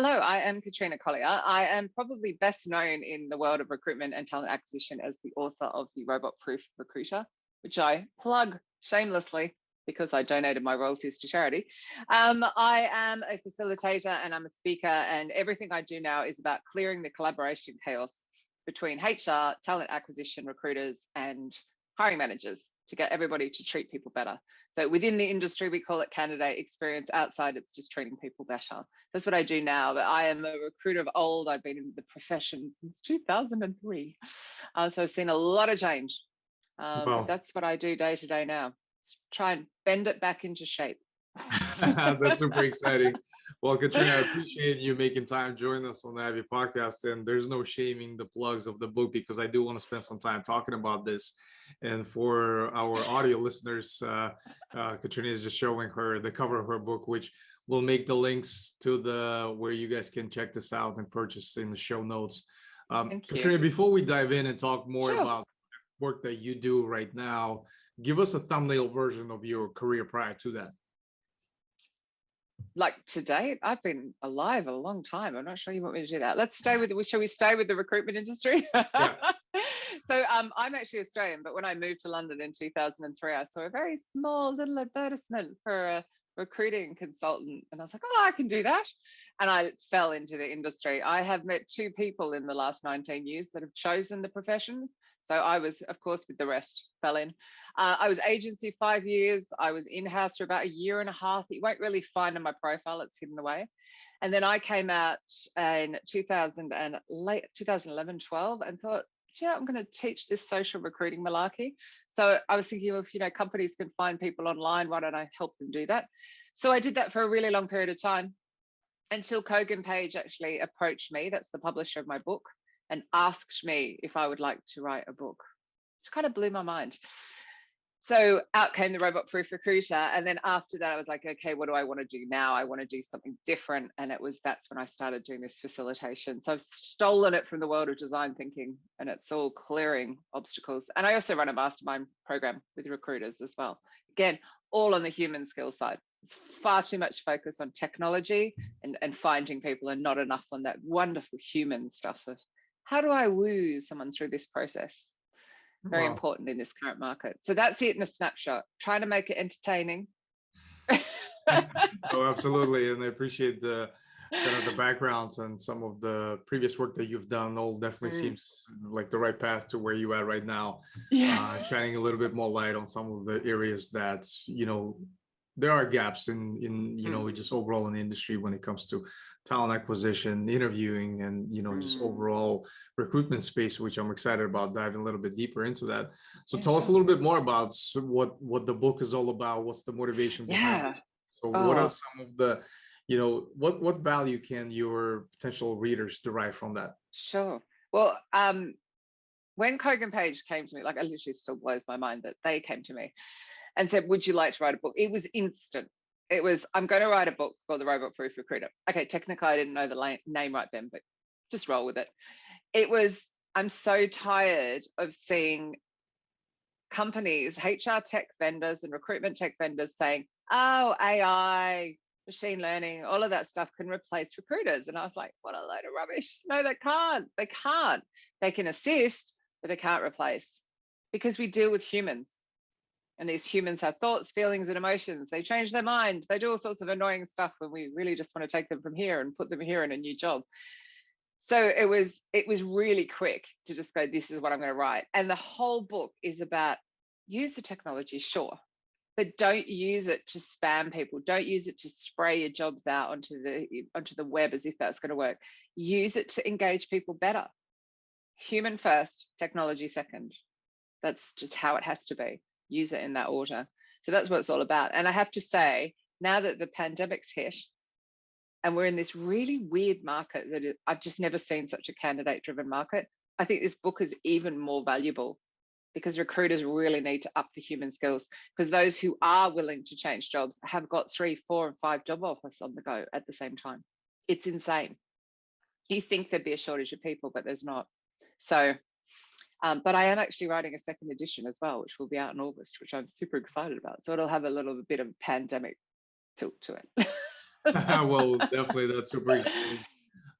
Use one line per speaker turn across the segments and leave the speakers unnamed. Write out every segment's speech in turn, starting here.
Hello, I am Katrina Collier. I am probably best known in the world of recruitment and talent acquisition as the author of the Robot Proof Recruiter, which I plug shamelessly because I donated my royalties to charity. I am a facilitator and I'm a speaker, and everything I do now is about clearing the collaboration chaos between HR, talent acquisition, recruiters, and hiring managers to get everybody to treat people better. So within the industry, we call it candidate experience. Outside, it's just treating people better. That's what I do now. But I am a recruiter of old. I've been in the profession since 2003. So I've seen a lot of change. But
Wow.
that's what I do day to day now. Try and bend it back into shape.
That's super exciting. Well, Katrina, I appreciate you making time to join us on the Abby podcast. And there's no shaming the plugs of the book because I do want to spend some time talking about this. And for our audio listeners, Katrina is just showing her the cover of her book, which will make the links to the where you guys can check this out and purchase in the show notes.
Thank
Katrina,
you.
Before we dive in and talk more
Sure.
about work that you do right now, give us a thumbnail version of your career prior to that.
Like to date, I've been alive a long time. I'm not sure you want me to do that. Shall we stay with the recruitment industry?
Yeah.
So I'm actually Australian, but when I moved to London in 2003, I saw a very small little advertisement for a recruiting consultant, and I was like, oh, I can do that. And I fell into the industry. I have met 2 people in the last 19 years that have chosen the profession. So I was, of course, with the rest, fell in. I was agency 5 years. I was in-house for about 1.5 years. You won't really find on my profile, it's hidden away. And then I came out in 2011, 12 and thought, yeah, I'm going to teach this social recruiting malarkey. So I was thinking of, companies can find people online. Why don't I help them do that? So I did that for a really long period of time until Kogan Page actually approached me. That's the publisher of my book, and asked me if I would like to write a book, which kind of blew my mind. So out came the Robot Proof Recruiter. And then after that, I was like, okay, what do I want to do now? I want to do something different. And that's when I started doing this facilitation. So I've stolen it from the world of design thinking, and it's all clearing obstacles. And I also run a mastermind program with recruiters as well. Again, all on the human skill side. It's far too much focus on technology and finding people, and not enough on that wonderful human stuff of how do I woo someone through this process? Very
Wow.
important in this current market. So that's it in a snapshot. Trying to make it entertaining.
Oh, absolutely. And I appreciate the kind of the backgrounds and some of the previous work that you've done. All definitely seems like the right path to where you are right now.
Yeah.
Shining a little bit more light on some of the areas that, there are gaps in just overall in the industry when it comes to talent acquisition, interviewing, and just overall recruitment space, which I'm excited about diving a little bit deeper into that. So tell us a little bit more about what the book is all about. What's the motivation behind this? So what are some of the, what value can your potential readers derive from that?
Sure. Well, when Kogan Page came to me, like, it literally still blows my mind that they came to me and said, would you like to write a book? It was instant. It was, I'm going to write a book called The Robot Proof Recruiter. Okay, technically I didn't know the name right then, but just roll with it. It was, I'm so tired of seeing companies, HR tech vendors and recruitment tech vendors saying, oh, AI, machine learning, all of that stuff can replace recruiters. And I was like, what a load of rubbish. No, they can't. They can't. They can assist, but they can't replace, because we deal with humans. And these humans have thoughts, feelings, and emotions. They change their mind. They do all sorts of annoying stuff when we really just want to take them from here and put them here in a new job. So it was really quick to just go, this is what I'm going to write. And the whole book is about, use the technology, sure, but don't use it to spam people. Don't use it to spray your jobs out onto the web as if that's going to work. Use it to engage people better. Human first, technology second. That's just how it has to be. Use it in that order. So that's what it's all about. And I have to say, now that the pandemic's hit and we're in this really weird market I've just never seen such a candidate-driven market, I think this book is even more valuable, because recruiters really need to up the human skills, because those who are willing to change jobs have got 3, 4, and 5 job offers on the go at the same time. It's insane. You think there'd be a shortage of people, but there's not. So but I am actually writing a second edition as well, which will be out in August, which I'm super excited about. So it'll have a little bit of pandemic tilt to it.
Well, definitely that's super exciting.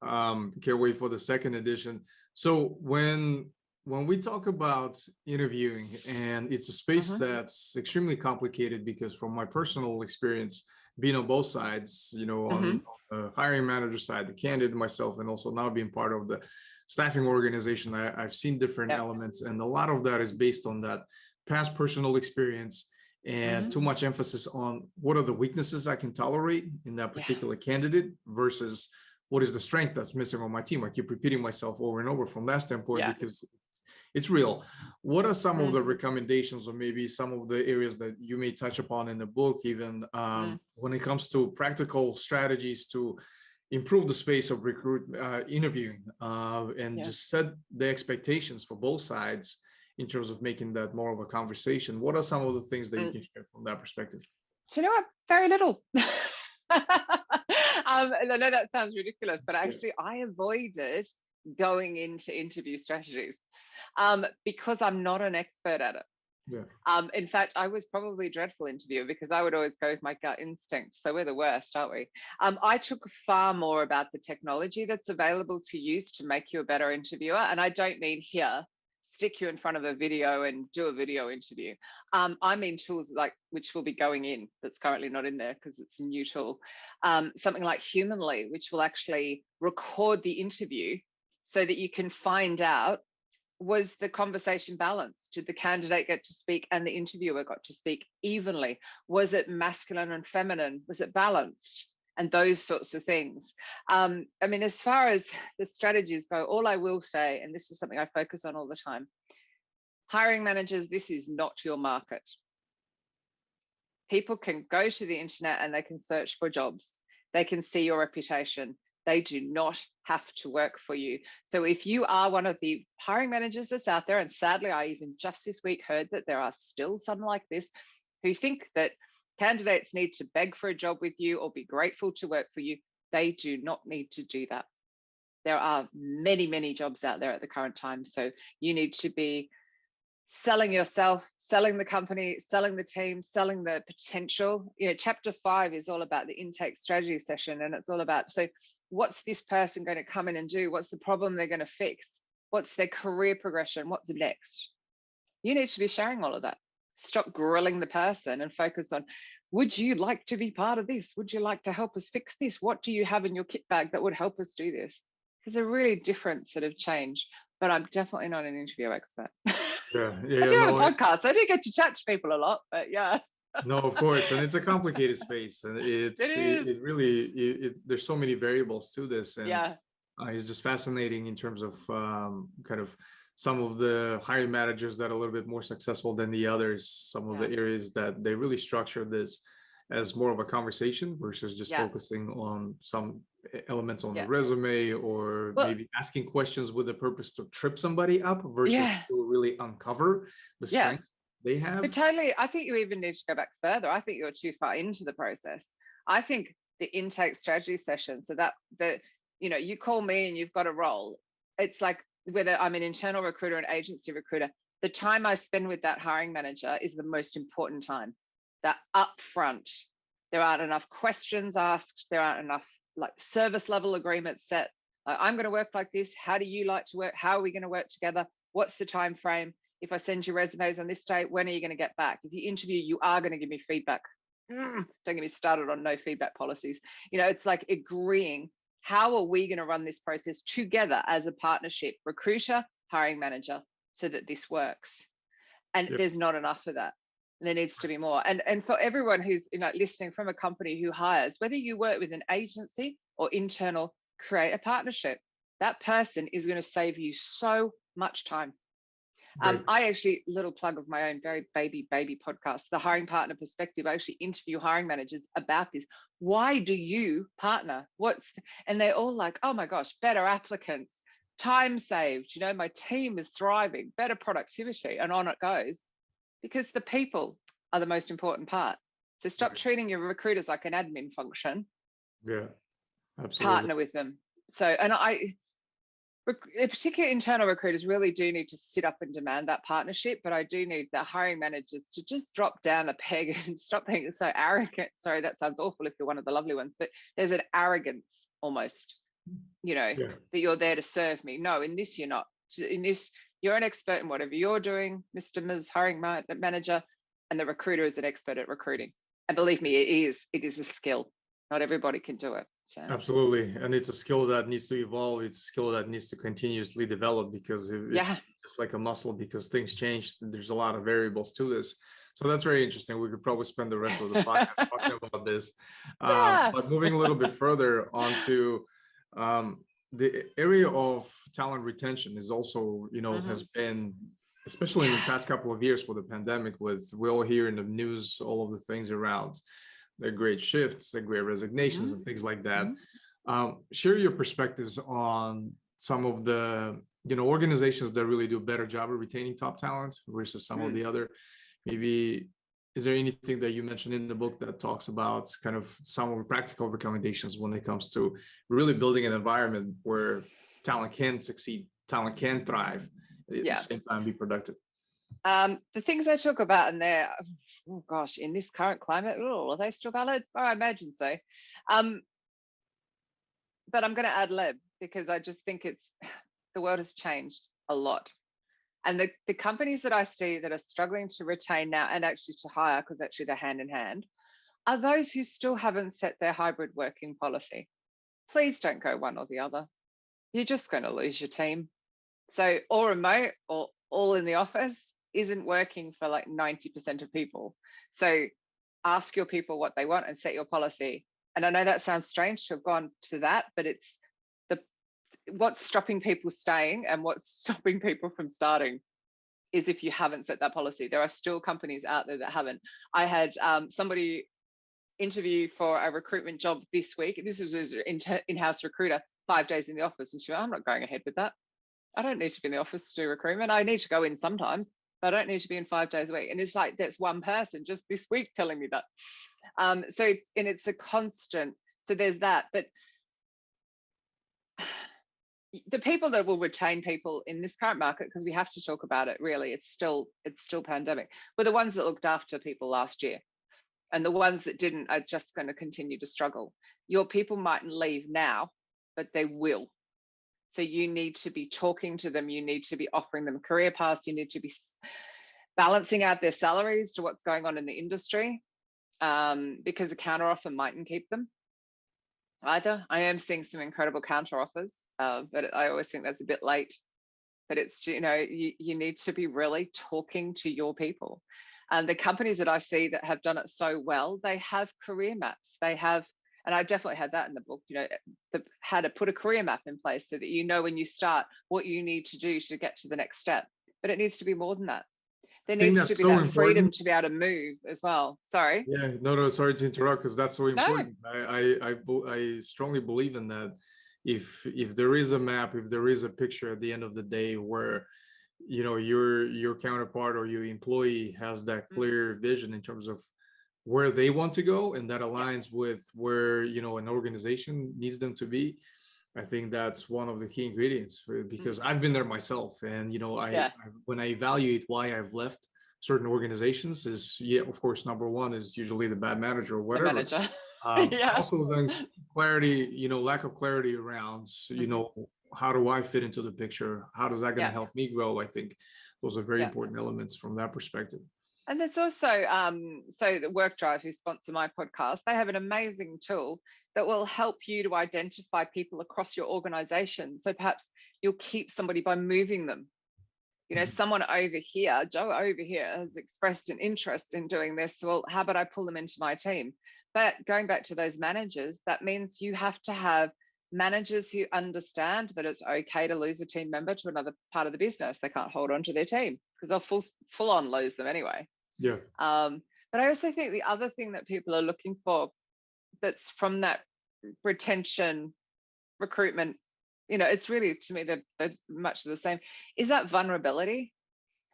Can't wait for the second edition. So when we talk about interviewing, and it's a space
Mhm,
that's extremely complicated, because from my personal experience, being on both sides, on
mhm.
the hiring manager side, the candidate, myself, and also now being part of the staffing organization, I've seen different
Yep.
elements, and a lot of that is based on that past personal experience, and
Mhm.
too much emphasis on what are the weaknesses I can tolerate in that
Yeah.
particular candidate versus what is the strength that's missing on my team. I keep repeating myself over and over from that standpoint
Yeah.
because it's real. What are some of
Mm,
the recommendations, or maybe some of the areas that you may touch upon in the book, even
mm.
when it comes to practical strategies to improve the space of interviewing, and
Yeah.
just set the expectations for both sides in terms of making that more of a conversation? What are some of the things that you
Mm.
can share from that perspective?
Do you know what? Very little. And I know that sounds ridiculous, but
Yeah.
actually, I avoided going into interview strategies because I'm not an expert at it.
Yeah.
In fact, I was probably a dreadful interviewer because I would always go with my gut instinct. So we're the worst, aren't we? I took far more about the technology that's available to use to make you a better interviewer. And I don't mean here, stick you in front of a video and do a video interview. I mean tools like, which will be going in, that's currently not in there because it's a new tool. Something like Humanly, which will actually record the interview so that you can find out, was the conversation balanced? Did the candidate get to speak and the interviewer got to speak evenly? Was it masculine and feminine? Was it balanced? And those sorts of things. I mean, as far as the strategies go, all I will say, and this is something I focus on all the time, hiring managers, this is not your market. People can go to the internet and they can search for jobs. They can see your reputation. They do not have to work for you. So if you are one of the hiring managers that's out there, and sadly, I even just this week heard that there are still some like this who think that candidates need to beg for a job with you or be grateful to work for you, they do not need to do that. There are many, many jobs out there at the current time. So you need to be selling yourself, selling the company, selling the team, selling the potential. Chapter 5 is all about the intake strategy session, and it's all about, so what's this person going to come in and do? What's the problem they're going to fix? What's their career progression? What's next? You need to be sharing all of that. Stop grilling the person and focus on, would you like to be part of this? Would you like to help us fix this? What do you have in your kit bag that would help us do this? It's a really different sort of change, but I'm definitely not an interview expert.
Yeah, yeah,
I
yeah,
do have a
no,
podcast. I do get to chat to people a lot, but yeah,
no, of course, and it's a complicated space, and
it
it's
is.
it really there's so many variables to this, and
Yeah,
it's just fascinating in terms of kind of some of the hiring managers that are a little bit more successful than the others. Some of
yeah,
the areas that they really structure this as more of a conversation versus just
yeah,
focusing on some elements on the
yeah.
resume, or
Well,
maybe asking questions with the purpose to trip somebody up versus
yeah,
to really uncover the
yeah.
strength they
But
have.
totally, I think you even need to go back further. I think you're too far into the process. I think the intake strategy session, so that you call me and you've got a role. It's like whether I'm an internal recruiter, an agency recruiter, the time I spend with that hiring manager is the most important time. That upfront, there aren't enough questions asked, there aren't enough like service level agreements set. Like, I'm going to work like this. How do you like to work? How are we going to work together? What's the time frame? If I send you resumes on this date, when are you going to get back? If you interview, you are going to give me feedback. Don't get me started on no feedback policies. It's like agreeing, how are we going to run this process together as a partnership, recruiter, hiring manager, so that this works? And
Yep.
there's not enough of that. There needs to be more. And for everyone who's listening from a company who hires, whether you work with an agency or internal, create a partnership. That person is going to save you so much time.
Right.
I actually, little plug of my own very baby podcast, the Hiring Partner Perspective. I actually interview hiring managers about this. Why do you partner? And they're all like, oh my gosh, better applicants, time saved, my team is thriving, better productivity, and on it goes. Because the people are the most important part. So stop
Right.
treating your recruiters like an admin function,
Yeah, absolutely.
partner with them. So, and particularly internal recruiters really do need to sit up and demand that partnership, but I do need the hiring managers to just drop down a peg and stop being so arrogant. Sorry, that sounds awful if you're one of the lovely ones, but there's an arrogance almost,
Yeah.
that you're there to serve me. No, in this, you're not. In this, you're an expert in whatever you're doing, Mr. Ms. hiring manager, and the recruiter is an expert at recruiting. And believe me, it is a skill. Not everybody can do it. So.
Absolutely. And it's a skill that needs to evolve. It's a skill that needs to continuously develop, because it's just like a muscle, because things change. There's a lot of variables to this. So that's very interesting. We could probably spend the rest of the podcast talking about this. But moving a little bit further onto the area of talent retention is also, has been, especially in the past couple of years with the pandemic, we all hear in the news all of the things around the great shifts, the great resignations, and things like that. Share your perspectives on some of the organizations that really do a better job of retaining top talent versus some of the other. Maybe, is there anything that you mentioned in the book that talks about kind of some of the practical recommendations when it comes to really building an environment where talent can succeed, talent can thrive, at the same time be productive?
The things I talk about in there, oh gosh, in this current climate, are they still valid? Oh, I imagine so. But I'm going to ad lib, because I just think the world has changed a lot. And the companies that I see that are struggling to retain now and actually to hire, because actually they're hand in hand, are those who still haven't set their hybrid working policy. Please don't go one or the other. You're just going to lose your team. So all remote or all in the office isn't working for like 90% of people. So ask your people what they want and set your policy. And I know that sounds strange to have gone to that, but it's what's stopping people staying and what's stopping people from starting is if you haven't set that policy. There are still companies out there that haven't. I had somebody interview for a recruitment job this week. This was an in-house recruiter, 5 days in the office. And she went, I'm not going ahead with that. I don't need to be in the office to do recruitment. I need to go in sometimes, but I don't need to be in 5 days a week. And it's like, that's one person just this week telling me that. So it's a constant. So there's that. But the people that will retain people in this current market, because we have to talk about it, really, it's still pandemic, were the ones that looked after people last year. And the ones that didn't are just going to continue to struggle. Your people mightn't leave now, but they will. So you need to be talking to them. You need to be offering them career paths. You need to be balancing out their salaries to what's going on in the industry, because a counter offer mightn't keep them either. I am seeing some incredible counter offers, but I always think that's a bit late. But it's, you need to be really talking to your people. And the companies that I see that have done it so well, they have career maps. They have, and I definitely had that in the book, how to put a career map in place so that when you start what you need to do to get to the next step. But it needs to be more than that. There needs to be that freedom to be able to move as well. Sorry.
Yeah, no, sorry to interrupt, because that's so important. I strongly believe in that. If there is a map, if there is a picture at the end of the day where your counterpart or your employee has that clear vision in terms of where they want to go, and that aligns with where an organization needs them to be, I think that's one of the key ingredients, because I've been there myself. And when I evaluate why I've left certain organizations, is of course, number one is usually the bad manager or whatever.
The manager.
Also then clarity, lack of clarity around how do I fit into the picture? How does that going to help me grow? I think those are very important elements from that perspective.
And there's also, so the Work Drive, who sponsor my podcast, they have an amazing tool that will help you to identify people across your organization. So perhaps you'll keep somebody by moving them. Someone over here, Joe over here, has expressed an interest in doing this. Well, how about I pull them into my team? But going back to those managers, that means you have to have managers who understand that it's okay to lose a team member to another part of the business. They can't hold on to their team because they'll full on lose them anyway.
Yeah.
But I also think the other thing that people are looking for, that's from that retention, recruitment, it's really, to me, they're much the same, is that vulnerability.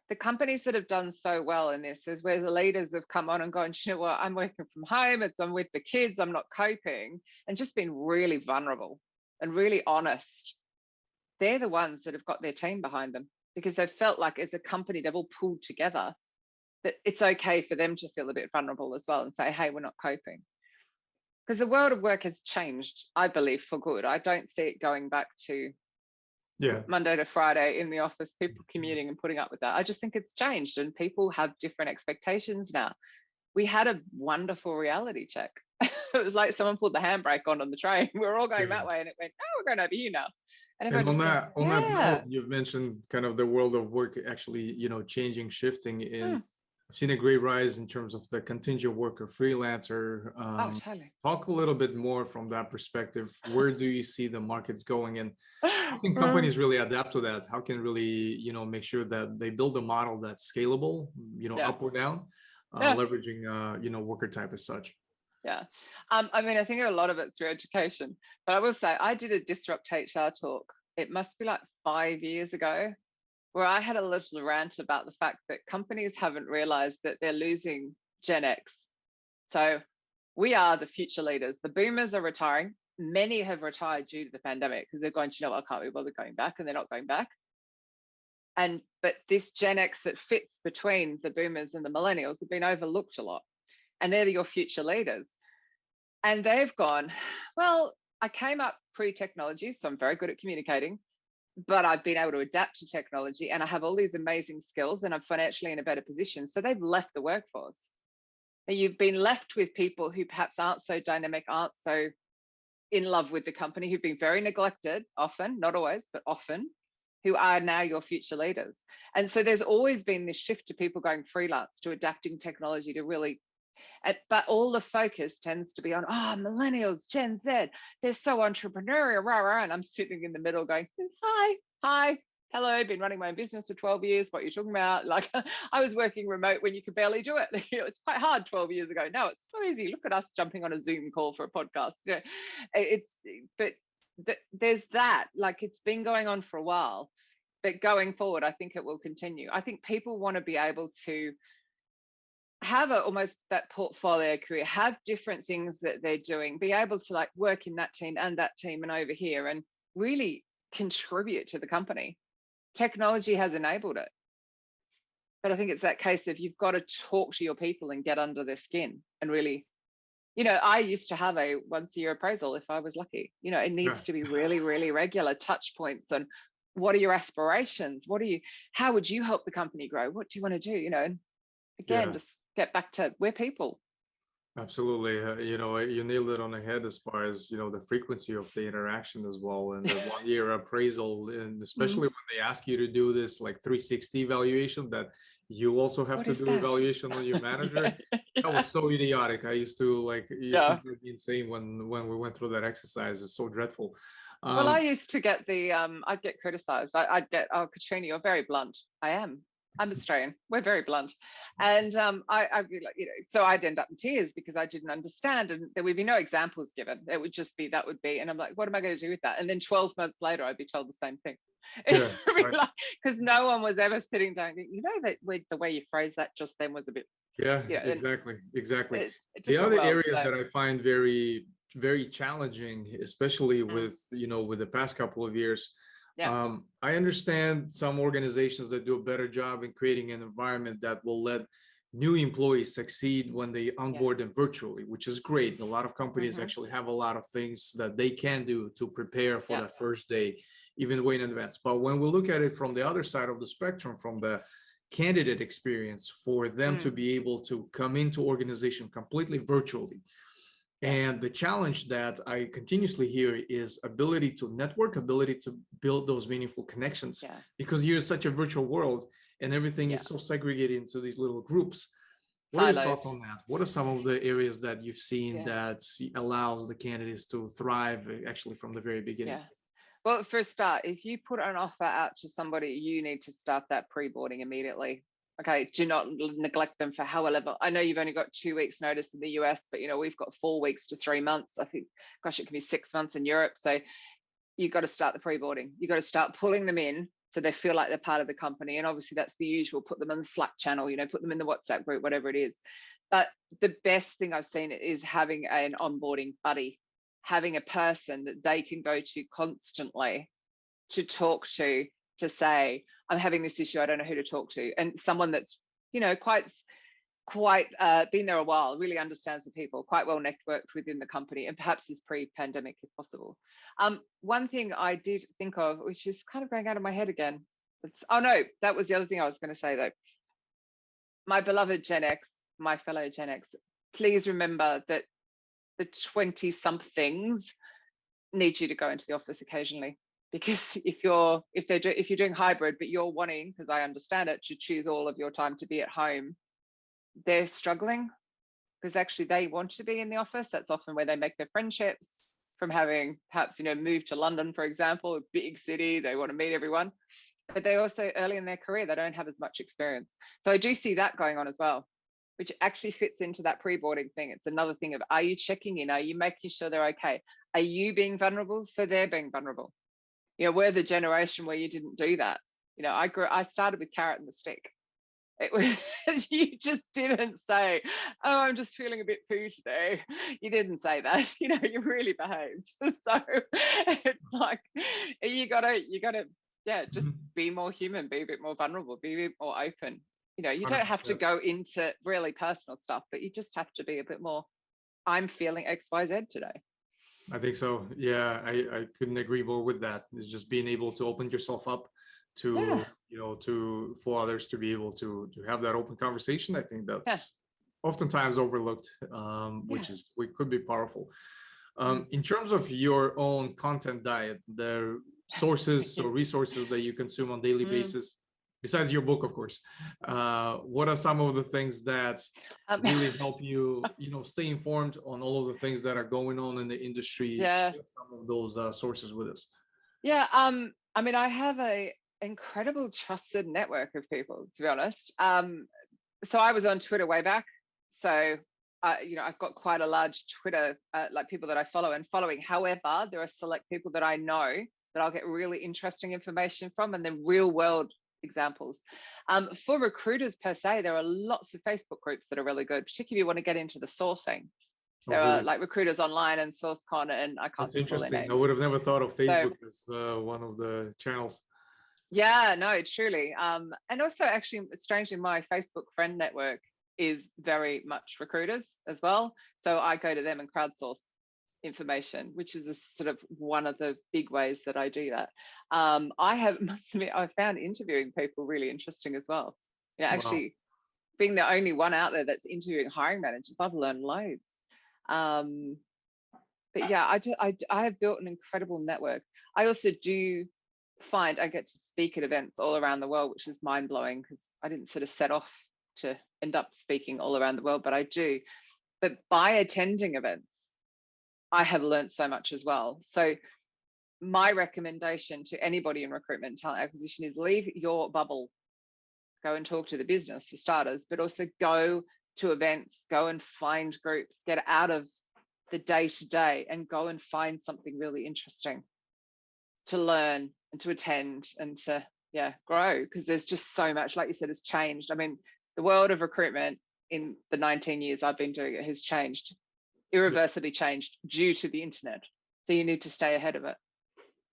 The companies that have done so well in this is where the leaders have come on and gone, you know what, I'm working from home, I'm with the kids, I'm not coping, and just been really vulnerable and really honest they're the ones that have got their team behind them, because they've felt like as a company, they've all pulled together, that it's okay for them to feel a bit vulnerable as well and say, hey, we're not coping. Because the world of work has changed, I believe, for good. I don't see it going back to Monday to Friday in the office, people commuting and putting up with that. I just think it's changed and people have different expectations now. We had a wonderful reality check. It was like someone pulled the handbrake on the train. We were all going that way and it went, oh, we're going over here now. And
on
just
that
went,
that note, you've mentioned kind of the world of work actually, changing, shifting in. I've seen a great rise in terms of the contingent worker, freelancer.
Totally.
Talk a little bit more from that perspective. Where do you see the markets going, and how can companies really adapt to that? How can really, make sure that they build a model that's scalable, up or down, leveraging, worker type as such?
Yeah. I mean, I think a lot of it's through education, but I will say I did a Disrupt HR talk. It must be like 5 years ago, where I had a little rant about the fact that companies haven't realized that they're losing Gen X. So we are the future leaders. The boomers are retiring. Many have retired due to the pandemic because they're going, I can't be bothered going back, and they're not going back. But this Gen X that fits between the boomers and the millennials have been overlooked a lot. And they're your future leaders. And they've gone, well, I came up pre-technology, so I'm very good at communicating, but I've been able to adapt to technology and I have all these amazing skills and I'm financially in a better position. So they've left the workforce. And you've been left with people who perhaps aren't so dynamic, aren't so in love with the company, who've been very neglected often, not always, but often, who are now your future leaders. And so there's always been this shift to people going freelance, to adapting technology, to really, but all the focus tends to be on, millennials, Gen Z, they're so entrepreneurial, rah, rah, and I'm sitting in the middle going, hi, hello, been running my own business for 12 years, what are you talking about? Like, I was working remote when you could barely do it. It's quite hard 12 years ago. Now it's so easy. Look at us jumping on a Zoom call for a podcast. There's that, like, it's been going on for a while, but going forward, I think it will continue. I think people want to be able to have almost that portfolio career, have different things that they're doing, be able to like work in that team and over here and really contribute to the company. Technology has enabled it. But I think it's that case of you've got to talk to your people and get under their skin and really, I used to have a once a year appraisal if I was lucky. It needs to be really, really regular touch points on what are your aspirations? How would you help the company grow? What do you want to do? And again, just get back to we're people.
Absolutely. You nailed it on the head as far as, the frequency of the interaction as well. And the 1 year appraisal, and especially when they ask you to do this like 360 evaluation, that you also have to do evaluation on your manager. That was so idiotic. I used to drive me insane when we went through that exercise. It's so dreadful.
Well, I used to get I'd get criticized. I'd get, Katrina, you're very blunt. I'm Australian. We're very blunt. And I'd be like, so I'd end up in tears because I didn't understand. And there would be no examples given. It would just be, and I'm like, what am I going to do with that? And then 12 months later, I'd be told the same thing. Because no one was ever sitting down, that the way you phrased that just then was a bit.
Exactly. The
other
area that I find very, very challenging, especially with, with the past couple of years, I understand some organizations that do a better job in creating an environment that will let new employees succeed when they onboard them virtually, which is great. A lot of companies actually have a lot of things that they can do to prepare for that first day, even way in advance. But when we look at it from the other side of the spectrum, from the candidate experience, for them to be able to come into organization completely virtually. And the challenge that I continuously hear is ability to network, ability to build those meaningful connections, because you're such a virtual world and everything is so segregated into these little groups. What are your thoughts on that? What are some of the areas that you've seen that allows the candidates to thrive actually from the very beginning?
Well, for a start, if you put an offer out to somebody, you need to start that pre-boarding immediately. Okay, do not neglect them for however. I know you've only got 2 weeks notice in the US, but we've got 4 weeks to 3 months. I think, gosh, it can be 6 months in Europe. So you've got to start the pre-boarding. You've got to start pulling them in so they feel like they're part of the company. And obviously that's the usual, put them on the Slack channel, put them in the WhatsApp group, whatever it is. But the best thing I've seen is having an onboarding buddy, having a person that they can go to constantly to talk to say, I'm having this issue, I don't know who to talk to. And someone that's, quite been there a while, really understands the people, quite well networked within the company, and perhaps is pre-pandemic if possible. One thing I did think of, which is kind of going out of my head again. Oh no, that was the other thing I was going to say though. My beloved Gen X, my fellow Gen X, please remember that the 20-somethings need you to go into the office occasionally. Because if you're doing hybrid, but you're wanting, because I understand it, to choose all of your time to be at home, they're struggling because actually they want to be in the office. That's often where they make their friendships, from having perhaps moved to London, for example, a big city. They want to meet everyone, but they also, early in their career, they don't have as much experience. So I do see that going on as well, which actually fits into that pre-boarding thing. It's another thing of, are you checking in? Are you making sure they're okay? Are you being vulnerable so they're being vulnerable? We're the generation where you didn't do that. I started with carrot and the stick. It was, you just didn't say, oh, I'm just feeling a bit poo today. You didn't say that. You really behaved. So it's like, you gotta just be more human, be a bit more vulnerable, be a bit more open. You don't have to go into really personal stuff, but you just have to be a bit more, I'm feeling XYZ today.
I think so. Yeah, I couldn't agree more with that. It's just being able to open yourself up to, for others to be able to have that open conversation. I think that's oftentimes overlooked, which could be powerful. In terms of your own content diet, the sources or resources that you consume on a daily basis, besides your book, of course, what are some of the things that really help you, stay informed on all of the things that are going on in the industry? Share some of those sources with us.
I have a incredible trusted network of people, to be honest. So I was on Twitter way back. So, I've got quite a large Twitter, like people that I follow and following. However, there are select people that I know that I'll get really interesting information from, and then real world examples. For recruiters per se, there are lots of Facebook groups that are really good, particularly if you want to get into the sourcing. There are like Recruiters Online and SourceCon, and I can't.
That's interesting. I would have never thought of Facebook as one of the channels.
Yeah, no, truly. And also, actually, strangely, my Facebook friend network is very much recruiters as well. So I go to them and crowdsource information, which is a sort of one of the big ways that I do that. Must admit, I found interviewing people really interesting as well. Actually, being the only one out there that's interviewing hiring managers, I've learned loads. But yeah, I have built an incredible network. I also do find I get to speak at events all around the world, which is mind-blowing because I didn't sort of set off to end up speaking all around the world, but I do. But by attending events, I have learned so much as well. So my recommendation to anybody in recruitment and talent acquisition is leave your bubble, go and talk to the business for starters, but also go to events, go and find groups, get out of the day-to-day and go and find something really interesting to learn and to attend and to grow, because there's just so much, like you said, has changed. I mean, the world of recruitment in the 19 years I've been doing it has changed, irreversibly changed due to the internet. So you need to stay ahead of it.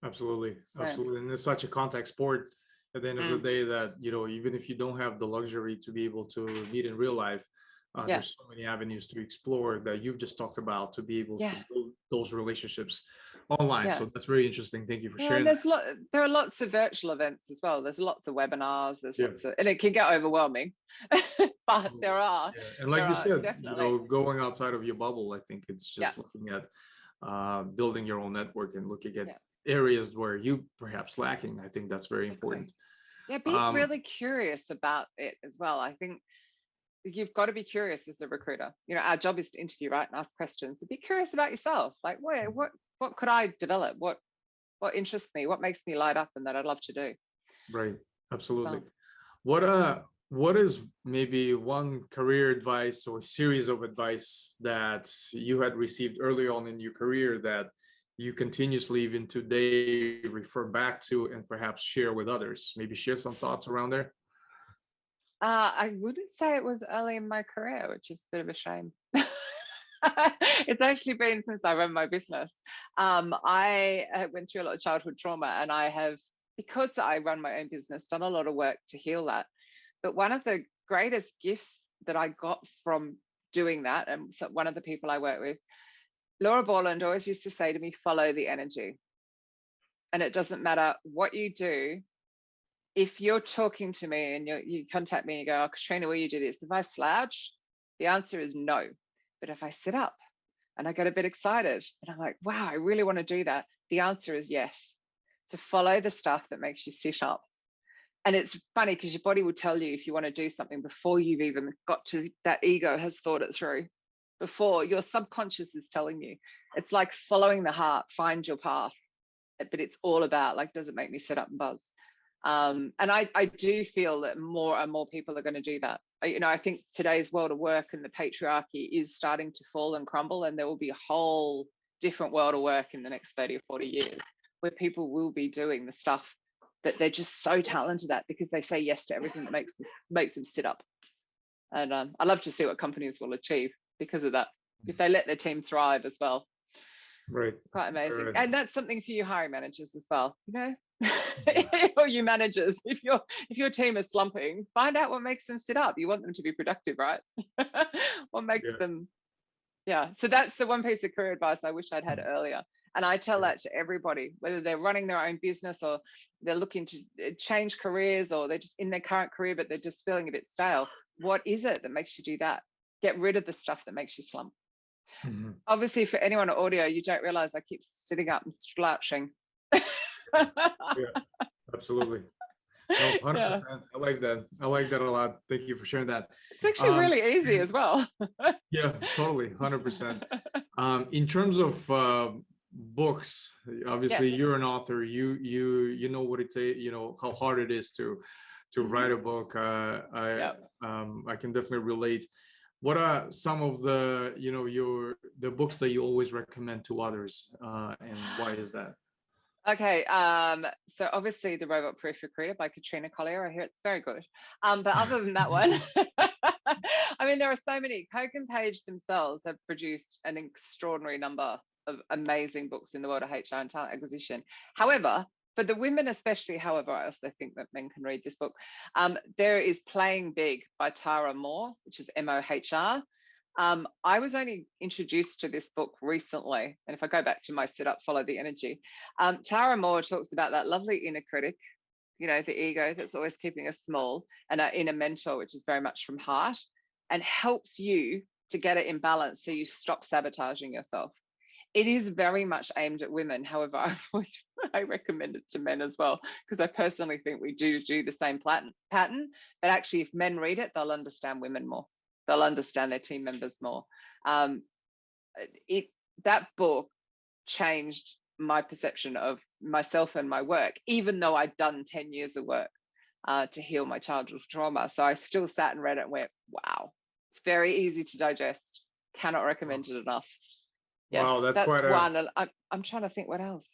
Absolutely. And it's such a contact sport at the end of the day that, even if you don't have the luxury to be able to meet in real life, there's so many avenues to explore that you've just talked about to be able to build those relationships online. So that's very interesting. Thank you for sharing.
And there are lots of virtual events as well. There's lots of webinars. There's lots of, and it can get overwhelming, but absolutely. There are.
And like you said, going outside of your bubble, I think it's just looking at building your own network and looking at areas where you perhaps lacking. I think that's very important.
Yeah, be really curious about it as well. I think you've got to be curious as a recruiter. Our job is to interview, right, and ask questions. So be curious about yourself. Like, what could I develop? What interests me? What makes me light up, and that I'd love to do.
Right. Absolutely. What is maybe one career advice or series of advice that you had received early on in your career that you continuously, even today, refer back to and perhaps share with others? Maybe share some thoughts around there.
I wouldn't say it was early in my career, which is a bit of a shame. It's actually been since I ran my business. I went through a lot of childhood trauma, and I have, because I run my own business, done a lot of work to heal that. But one of the greatest gifts that I got from doing that, and so one of the people I work with, Laura Borland, always used to say to me, follow the energy. And it doesn't matter what you do. If you're talking to me and you contact me and you go, oh, Katrina, will you do this? If I slouch, the answer is no. But if I sit up and I get a bit excited and I'm like, wow, I really want to do that, the answer is yes. So follow the stuff that makes you sit up. And it's funny because your body will tell you if you want to do something before you've even got to, that ego has thought it through, before your subconscious is telling you. It's like following the heart, find your path. But it's all about, like, does it make me sit up and buzz? And I do feel that more and more people are going to do that. I think today's world of work and the patriarchy is starting to fall and crumble, and there will be a whole different world of work in the next 30 or 40 years where people will be doing the stuff that they're just so talented at because they say yes to everything that makes them sit up. And I love to see what companies will achieve because of that, if they let their team thrive as well.
Right.
Quite amazing.
Right.
And that's something for you hiring managers as well, or you managers. If your team is slumping, find out what makes them sit up. You want them to be productive, right? What makes them, so that's the one piece of career advice I wish I'd had earlier. And I tell that to everybody, whether they're running their own business or they're looking to change careers, or they're just in their current career but they're just feeling a bit stale. What is it that makes you do that? Get rid of the stuff that makes you slump.
Mm-hmm.
Obviously, for anyone on audio, you don't realize I keep sitting up and slouching.
Yeah, absolutely. No, 100%. I like that. I like that a lot. Thank you for sharing that.
It's actually really easy as well.
Yeah, totally, 100%. In terms of books, obviously you're an author. You know what it takes. You know how hard it is to write a book. I can definitely relate. What are some of the the books that you always recommend to others, and why is that?
Okay, so obviously The Robot Proof Recruiter by Katrina Collier. I hear it's very good. But other than that one, I mean, there are so many. Kogan Page themselves have produced an extraordinary number of amazing books in the world of HR and talent acquisition. However, for the women especially, however, I also think that men can read this book. There is Playing Big by Tara Mohr, which is MOHR. I was only introduced to this book recently, and if I go back to my sit up, follow the energy, Tara Mohr talks about that lovely inner critic, the ego that's always keeping us small, and our inner mentor, which is very much from heart, and helps you to get it in balance so you stop sabotaging yourself. It is very much aimed at women. However, I recommend it to men as well, because I personally think we do the same pattern. But actually, if men read it, they'll understand women more. They'll understand their team members more. That book changed my perception of myself and my work, even though I'd done 10 years of work to heal my childhood trauma. So I still sat and read it and went, wow, it's very easy to digest. Cannot recommend it enough. Yes,
wow, that's quite
one. I'm trying to think what else.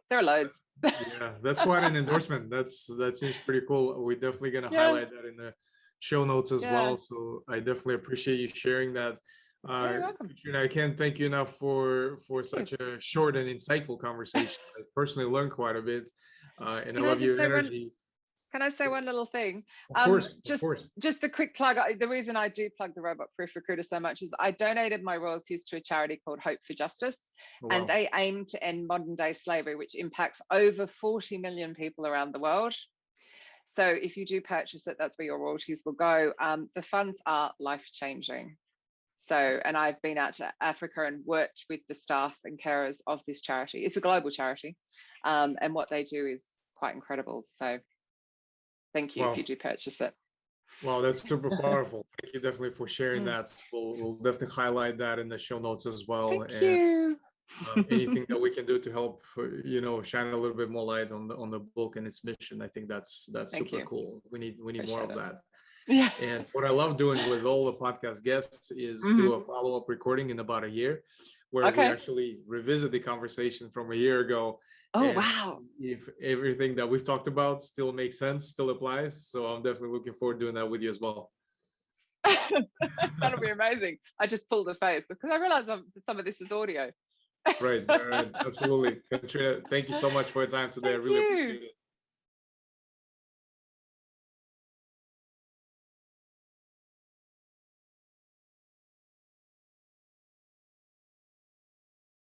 There are loads.
Yeah, that's quite an endorsement. That seems pretty cool. We're definitely going to highlight that in the show notes as well. So I definitely appreciate you sharing that.
You're welcome.
Katrina, I can't thank you enough for such a short and insightful conversation. I personally learned quite a bit, and I love your energy.
Can I say one little thing?
Of course, of course.
Just a quick plug. The reason I do plug the Robot Proof Recruiter so much is I donated my royalties to a charity called Hope for Justice, and they aim to end modern day slavery, which impacts over 40 million people around the world. So if you do purchase it, that's where your royalties will go. The funds are life-changing. So, and I've been out to Africa and worked with the staff and carers of this charity. It's a global charity, and what they do is quite incredible. So thank you if you do purchase it.
Wow, that's super powerful. Thank you definitely for sharing that. We'll definitely highlight that in the show notes as well.
Thank you.
Anything that we can do to help, shine a little bit more light on the book and its mission. I think that's super cool. We need more of that.
Yeah.
And what I love doing with all the podcast guests is do a follow-up recording in about a year, where we actually revisit the conversation from a year ago.
Oh, wow.
If everything that we've talked about still makes sense, still applies. So I'm definitely looking forward to doing that with you as well.
That'll be amazing. I just pulled a face because I realized some of this is audio.
Right, right, absolutely. Katrina, thank you so much for your time today. I
Thank
really
you.
appreciate it.